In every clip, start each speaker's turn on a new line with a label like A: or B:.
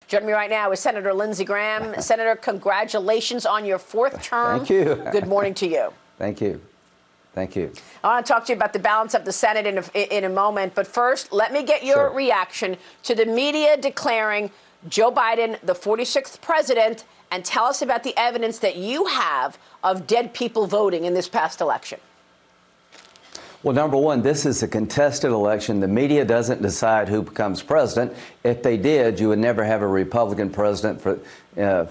A: Joining me right now is Senator Lindsey Graham. Senator, congratulations on your fourth term.
B: Thank you.
A: Good morning to you.
B: Thank you. Thank you.
A: I want to talk to you about the balance of the Senate in a moment. But first, let me get your reaction to the media declaring Joe Biden the 46th president, and tell us about the evidence that you have of dead people voting in this past election.
B: Well, number one, this is a contested election. The media doesn't decide who becomes president. If they did, you would never have a Republican president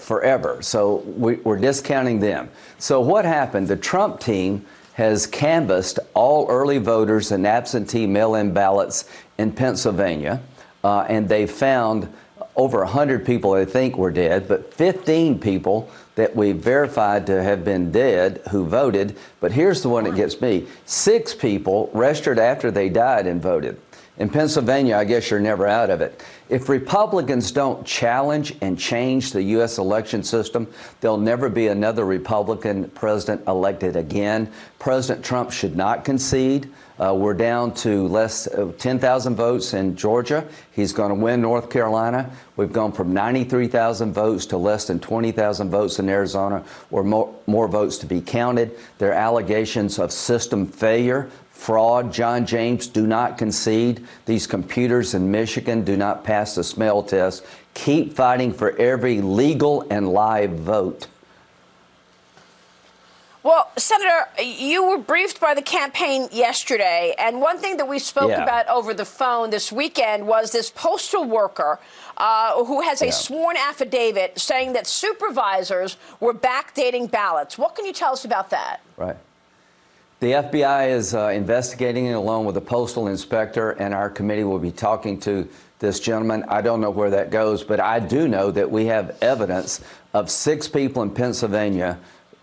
B: forever. So we're discounting them. So what happened? The Trump team has canvassed all early voters and absentee mail-in ballots in Pennsylvania, and they found over 100 people they think were dead, but 15 people that we verified to have been dead who voted. But here's the one that gets me. 6 people registered after they died and voted. In Pennsylvania, I guess you're never out of it. If Republicans don't challenge and change the U.S. election system, there'll never be another Republican president elected again. President Trump should not concede. We're down to less 10,000 votes in Georgia. He's going to win North Carolina. We've gone from 93,000 votes to less than 20,000 votes in Arizona, or more votes to be counted. There are allegations of system failure, fraud. John James, do not concede. These computers in Michigan do not pass the smell test. Keep fighting for every legal and live vote.
A: Well, Senator, you were briefed by the campaign yesterday, and one thing that we spoke about over the phone this weekend was this postal worker who has a sworn affidavit saying that supervisors were backdating ballots. What can you tell us about that?
B: Right. The FBI is investigating it along with the postal inspector, and our committee will be talking to this gentleman. I don't know where that goes, but I do know that we have evidence of 6 people in Pennsylvania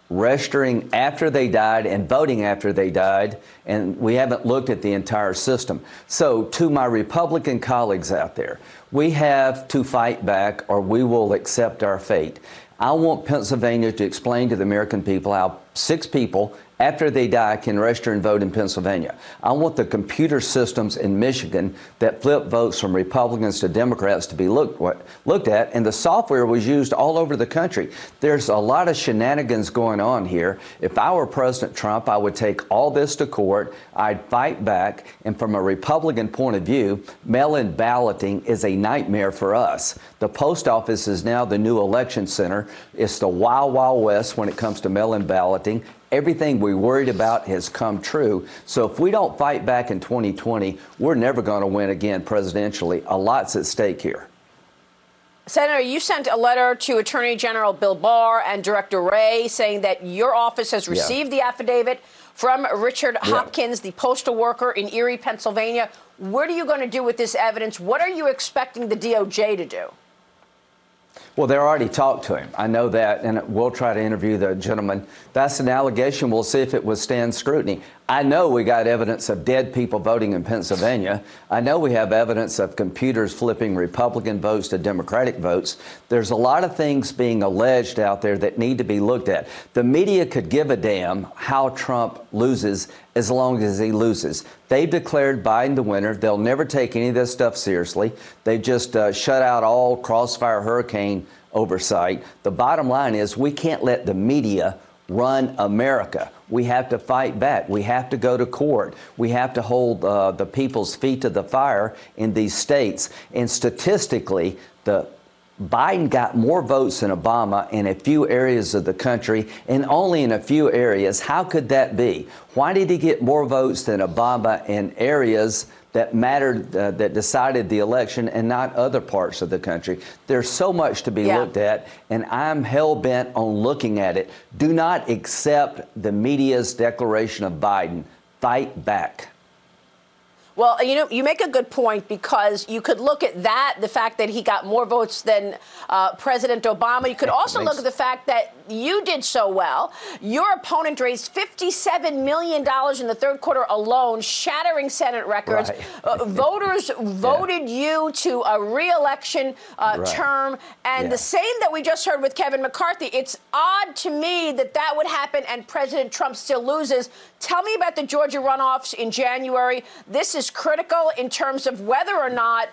B: registering after they died and voting after they died, and we haven't looked at the entire system. So to my Republican colleagues out there, we have to fight back or we will accept our fate. I want Pennsylvania to explain to the American people how 6 people after they die can register and vote in Pennsylvania. I want the computer systems in Michigan that flip votes from Republicans to Democrats to be looked at, and the software was used all over the country. There's a lot of shenanigans going on here. If I were President Trump, I would take all this to court. I'd fight back, and from a Republican point of view, mail-in balloting is a nightmare for us. The post office is now the new election center. It's the Wild Wild West when it comes to mail-in balloting. Everything we worried about has come true. So if we don't fight back in 2020, we're never going to win again presidentially. A lot's at stake here.
A: Senator, you sent a letter to Attorney General Bill Barr and Director Wray saying that your office has received the affidavit from Richard Hopkins, the postal worker in Erie, Pennsylvania. What are you going to do with this evidence? What are you expecting the DOJ to do?
B: Well, they already talked to him. I know that, and we'll try to interview the gentleman. That's an allegation. We'll see if it withstands scrutiny. I know we got evidence of dead people voting in Pennsylvania. I know we have evidence of computers flipping Republican votes to Democratic votes. There's a lot of things being alleged out there that need to be looked at. The media could give a damn how Trump loses as long as he loses. They've declared Biden the winner. They'll never take any of this stuff seriously. They've just shut out all crossfire hurricane oversight. The bottom line is we can't let the media run America. We have to fight back. We have to go to court. We have to hold the people's feet to the fire in these states. And statistically, Biden got more votes than Obama in a few areas of the country, and only in a few areas. How could that be? Why did he get more votes than Obama in areas that mattered, that decided the election, and not other parts of the country? There's so much to be looked at, and I'm hell-bent on looking at it. Do not accept the media's declaration of Biden. Fight back.
A: Well, you know, you make a good point, because you could look at that, the fact that he got more votes than President Obama. You could also look at the fact that you did so well. Your opponent raised $57 million in the third quarter alone, shattering Senate records. Voters voted you to a re-election term. And the same that we just heard with Kevin McCarthy. It's odd to me that that would happen and President Trump still loses. Tell me about the Georgia runoffs in January. This is critical in terms of whether or not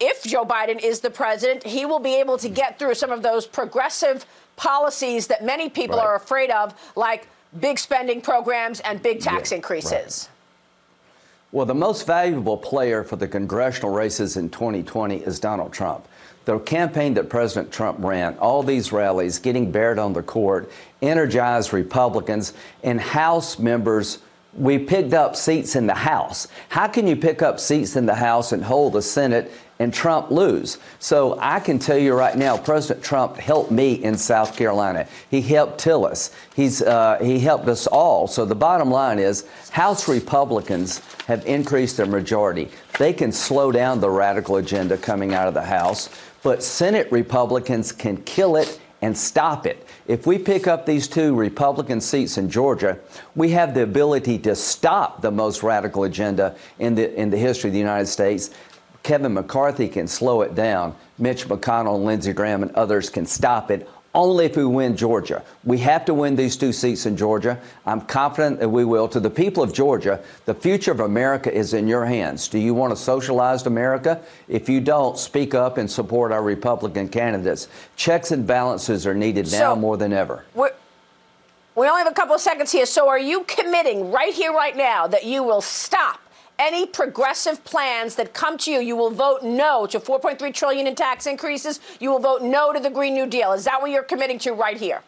A: if Joe Biden is the president, he will be able to get through some of those progressive policies that many people are afraid of, like big spending programs and big tax increases.
B: Well, the most valuable player for the congressional races in 2020 is Donald Trump. The campaign that President Trump ran, all these rallies, getting Barrett on the court, energized Republicans and House members. We picked up seats in the House. How can you pick up seats in the House and hold the Senate and Trump lose? So I can tell you right now, President Trump helped me in South Carolina. He helped Tillis. He helped us all. So the bottom line is House Republicans have increased their majority. They can slow down the radical agenda coming out of the House, but Senate Republicans can kill it and stop it. If we pick up these 2 Republican seats in Georgia, we have the ability to stop the most radical agenda in the history of the United States. Kevin McCarthy can slow it down. Mitch McConnell and Lindsey Graham and others can stop it only if we win Georgia. We have to win these 2 seats in Georgia. I'm confident that we will. To the people of Georgia, the future of America is in your hands. Do you want a socialized America? If you don't, speak up and support our Republican candidates. Checks and balances are needed now more than ever.
A: We only have a couple of seconds here. So are you committing right here, right now, that you will stop any progressive plans that come to you? You will vote no to $4.3 trillion in tax increases. You will vote no to the Green New Deal. Is that what you're committing to right here?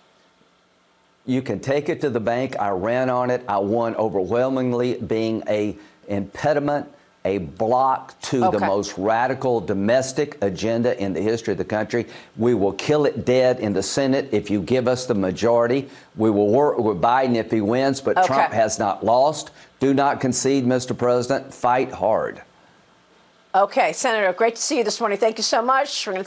B: You can take it to the bank. I ran on it. I won overwhelmingly, being a impediment, a block to the most radical domestic agenda in the history of the country. We will kill it dead in the Senate if you give us the majority. We will work with Biden if he wins, but Trump has not lost. Do not concede, Mr. President. Fight hard.
A: Okay, Senator, great to see you this morning. Thank you so much. We're going to